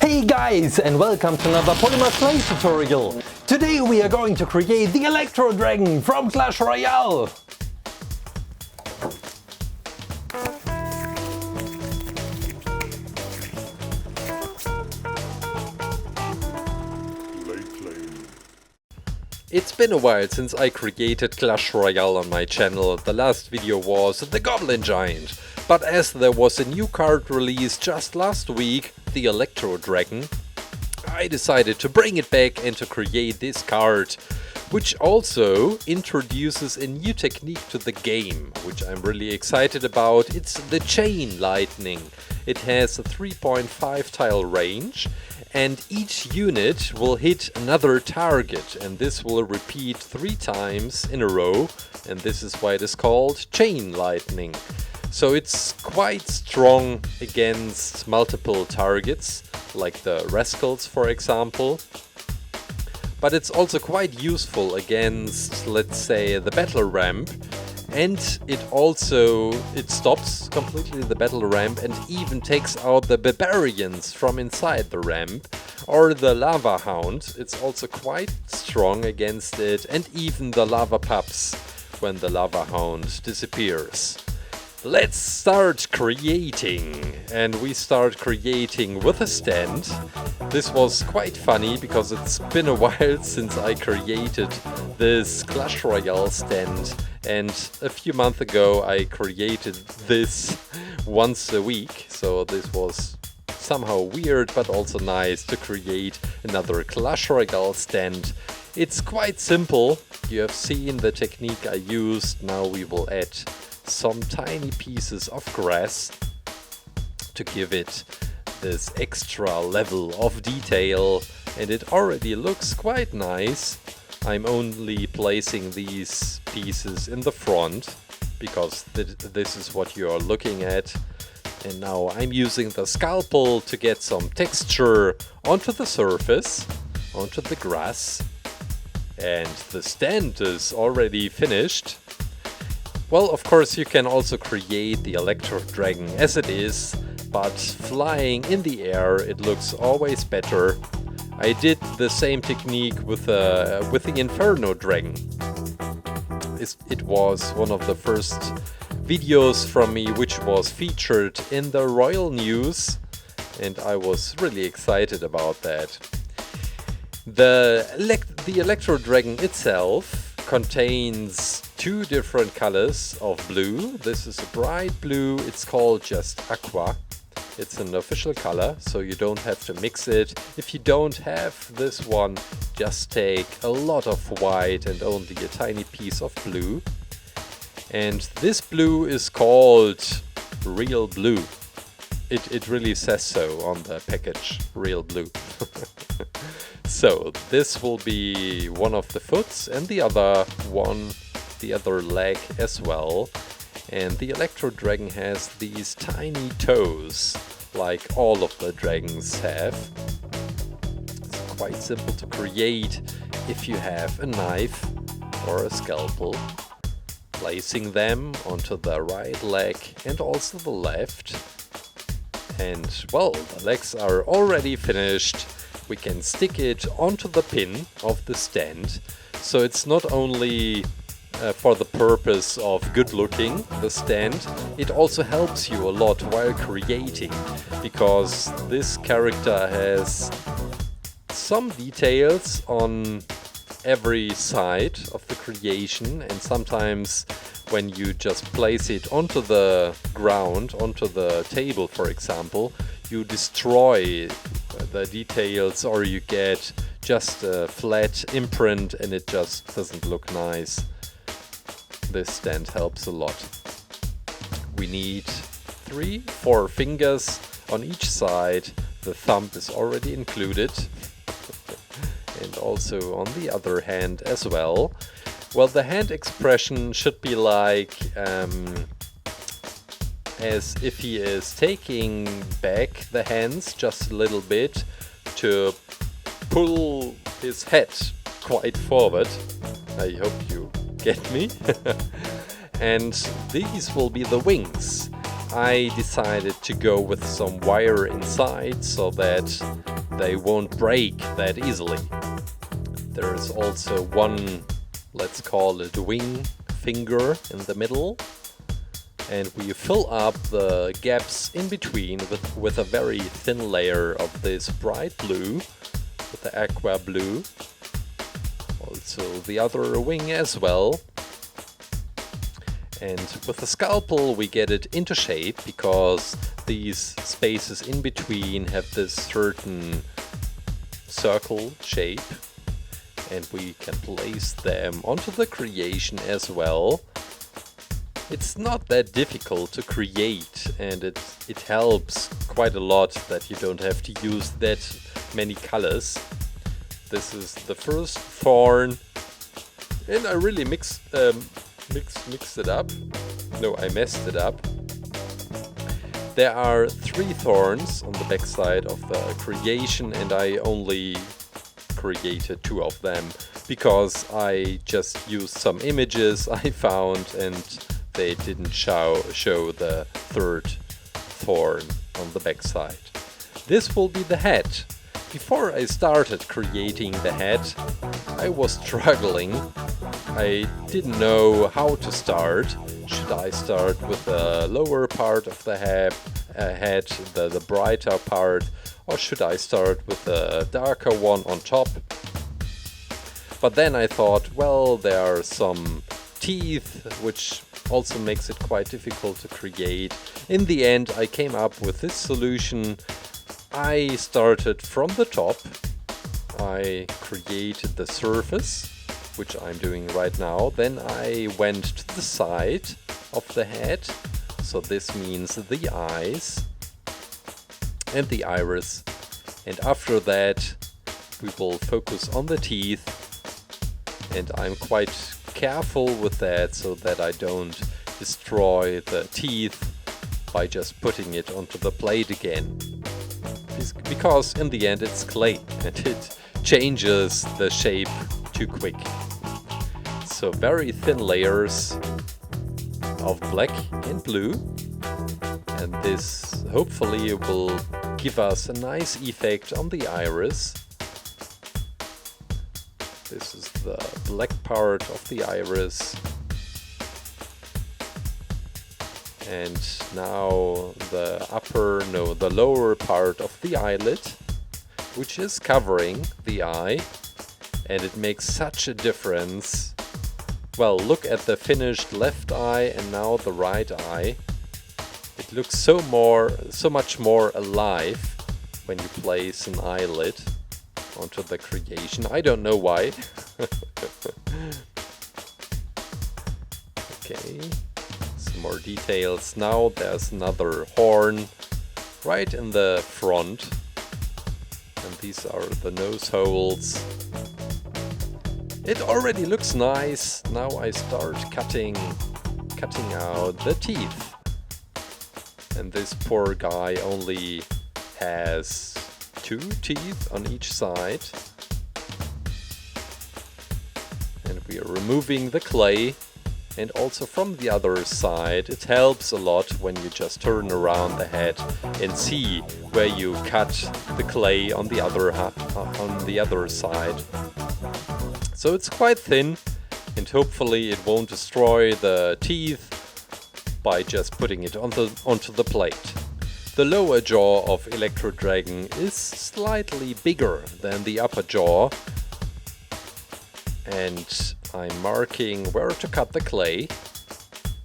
Hey guys, and welcome to another Polymer Clay tutorial. Today we are going to create the Electro Dragon from Clash Royale. It's been a while since I created Clash Royale on my channel. The last video was the Goblin Giant. But as there was a new card released just last week, the Electro Dragon, I decided to bring it back and to create this card, which also introduces a new technique to the game, which I'm really excited about. It's the Chain Lightning. It has a 3.5 tile range, and each unit will hit another target, and this will repeat 3 times in a row, and this is why it is called Chain Lightning. So it's quite strong against multiple targets, like the Rascals for example. But it's also quite useful against, let's say, the battle ramp. And it stops completely the battle ramp and even takes out the barbarians from inside the ramp. Or the lava hound, it's also quite strong against it, and even the lava pups when the lava hound disappears. Let's start creating, and we start creating with a stand. This was quite funny because it's been a while since I created this Clash Royale stand, and a few months ago I created this once a week, so this was somehow weird but also nice to create another Clash Royale stand. It's quite simple. You have seen the technique I used. Now we will add some tiny pieces of grass to give it this extra level of detail, and it already looks quite nice. I'm only placing these pieces in the front because this is what you are looking at, and now I'm using the scalpel to get some texture onto the surface, onto the grass, and the stand is already finished. Well, of course you can also create the Electro Dragon as it is, but flying in the air it looks always better. I did the same technique with the Inferno Dragon. It was one of the first videos from me which was featured in the Royal News, and I was really excited about that. The Electro Dragon itself contains 2 different colors of blue. This is a bright blue, it's called just Aqua. It's an official color, so you don't have to mix it. If you don't have this one, just take a lot of white and only a tiny piece of blue. And this blue is called Real Blue. It really says so on the package, Real Blue. So this will be one of the foots, and the other leg as well. And the Electro Dragon has these tiny toes, like all of the dragons have. It's quite simple to create if you have a knife or a scalpel. Placing them onto the right leg and also the left. And well, the legs are already finished. We can stick it onto the pin of the stand, so it's not only for the purpose of good looking, the stand, it also helps you a lot while creating, because this character has some details on every side of the creation, and sometimes when you just place it onto the ground, onto the table for example, you destroy the details, or you get just a flat imprint and it just doesn't look nice. This stand helps a lot. We need 3-4 fingers on each side. The thumb is already included. And also on the other hand as well. Well, the hand expression should be like as if he is taking back the hands just a little bit to pull his head quite forward. I hope you get me. And these will be the wings. I decided to go with some wire inside so that they won't break that easily. There is also one, let's call it wing finger in the middle, and we fill up the gaps in between with a very thin layer of this bright blue, with the aqua blue. Also the other wing as well. And with the scalpel we get it into shape, because these spaces in between have this certain circle shape, and we can place them onto the creation as well. It's not that difficult to create, and it helps quite a lot that you don't have to use that many colors. This is the first thorn, and I really mixed it up. No, I messed it up. There are 3 thorns on the back side of the creation, and I only created 2 of them because I just used some images I found and they didn't show the 3rd thorn on the back side. This will be the head. Before I started creating the head, I was struggling. I didn't know how to start. Should I start with the lower part of the head, the brighter part, or should I start with the darker one on top? But then I thought, well, there are some teeth, which also makes it quite difficult to create. In the end, I came up with this solution. I started from the top. I created the surface, which I'm doing right now. Then I went to the side of the head. So this means the eyes and the iris. And after that, we will focus on the teeth. And I'm quite careful with that so that I don't destroy the teeth by just putting it onto the plate again. Because in the end it's clay and it changes the shape too quick. So very thin layers of black and blue, and this hopefully will give us a nice effect on the iris. This is the black part of the iris. And now the lower part of the eyelid, which is covering the eye, and it makes such a difference. Well, look at the finished left eye and now the right eye. It looks so much more alive when you place an eyelid onto the creation. I don't know why. Okay. More details. Now there's another horn right in the front, and these are the nose holes. It already looks nice. Now I start cutting out the teeth, and this poor guy only has 2 teeth on each side, and we are removing the clay. And also from the other side, it helps a lot when you just turn around the head and see where you cut the clay on the other side. So it's quite thin, and hopefully it won't destroy the teeth by just putting it onto the plate. The lower jaw of Electro Dragon is slightly bigger than the upper jaw, and I'm marking where to cut the clay,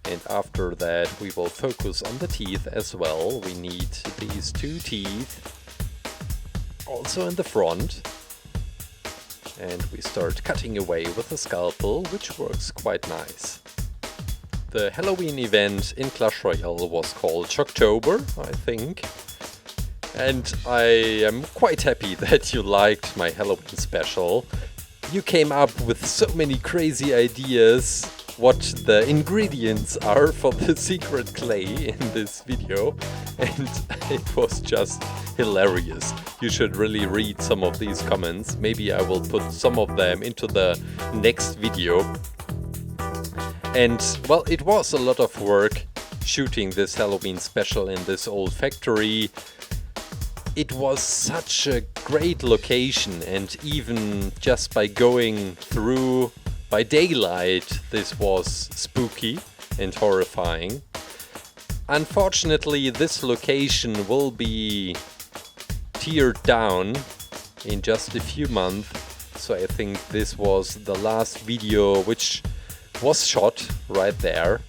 and after that we will focus on the teeth as well. We need these 2 teeth also in the front, and we start cutting away with the scalpel, which works quite nice. The Halloween event in Clash Royale was called Shocktober, I think, and I am quite happy that you liked my Halloween special. You came up with so many crazy ideas what the ingredients are for the secret clay in this video, and it was just hilarious. You should really read some of these comments. Maybe I will put some of them into the next video. And well, it was a lot of work shooting this Halloween special in this old factory. It was such a great location, and even just by going through by daylight, this was spooky and horrifying. Unfortunately, this location will be teared down in just a few months, so I think this was the last video which was shot right there.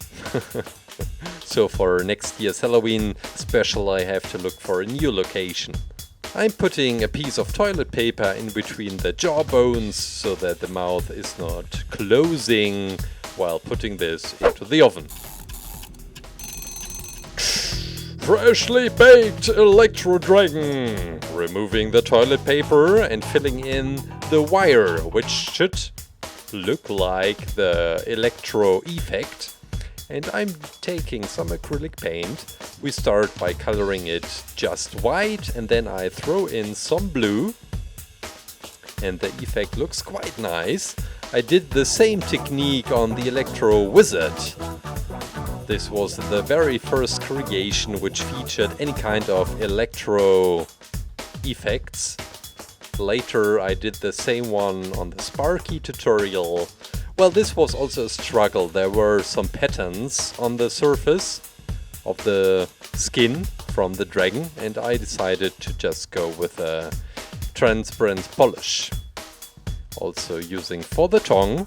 So for next year's Halloween special I have to look for a new location. I'm putting a piece of toilet paper in between the jawbones so that the mouth is not closing while putting this into the oven. Freshly baked Electro Dragon! Removing the toilet paper and filling in the wire, which should look like the Electro Effect. And I'm taking some acrylic paint. We start by coloring it just white, and then I throw in some blue. And the effect looks quite nice. I did the same technique on the Electro Wizard. This was the very first creation which featured any kind of electro effects. Later I did the same one on the Sparky tutorial. Well, this was also a struggle. There were some patterns on the surface of the skin from the dragon, and I decided to just go with a transparent polish. Also using for the tongue,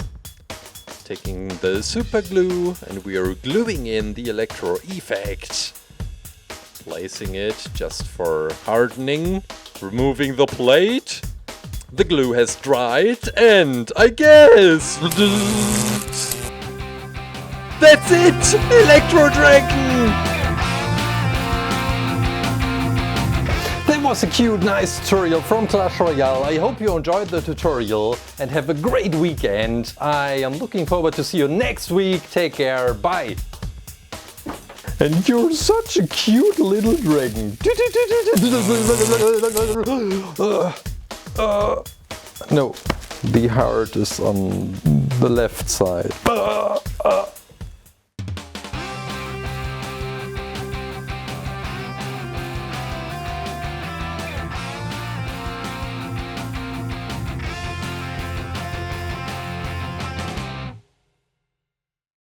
taking the super glue, and we are gluing in the Electro Effect. Placing it just for hardening, removing the plate. The glue has dried, and I guess that's it! Electro Dragon! That was a cute, nice tutorial from Clash Royale. I hope you enjoyed the tutorial and have a great weekend. I am looking forward to see you next week. Take care, bye! And you're such a cute little dragon. No, the heart is on the left side.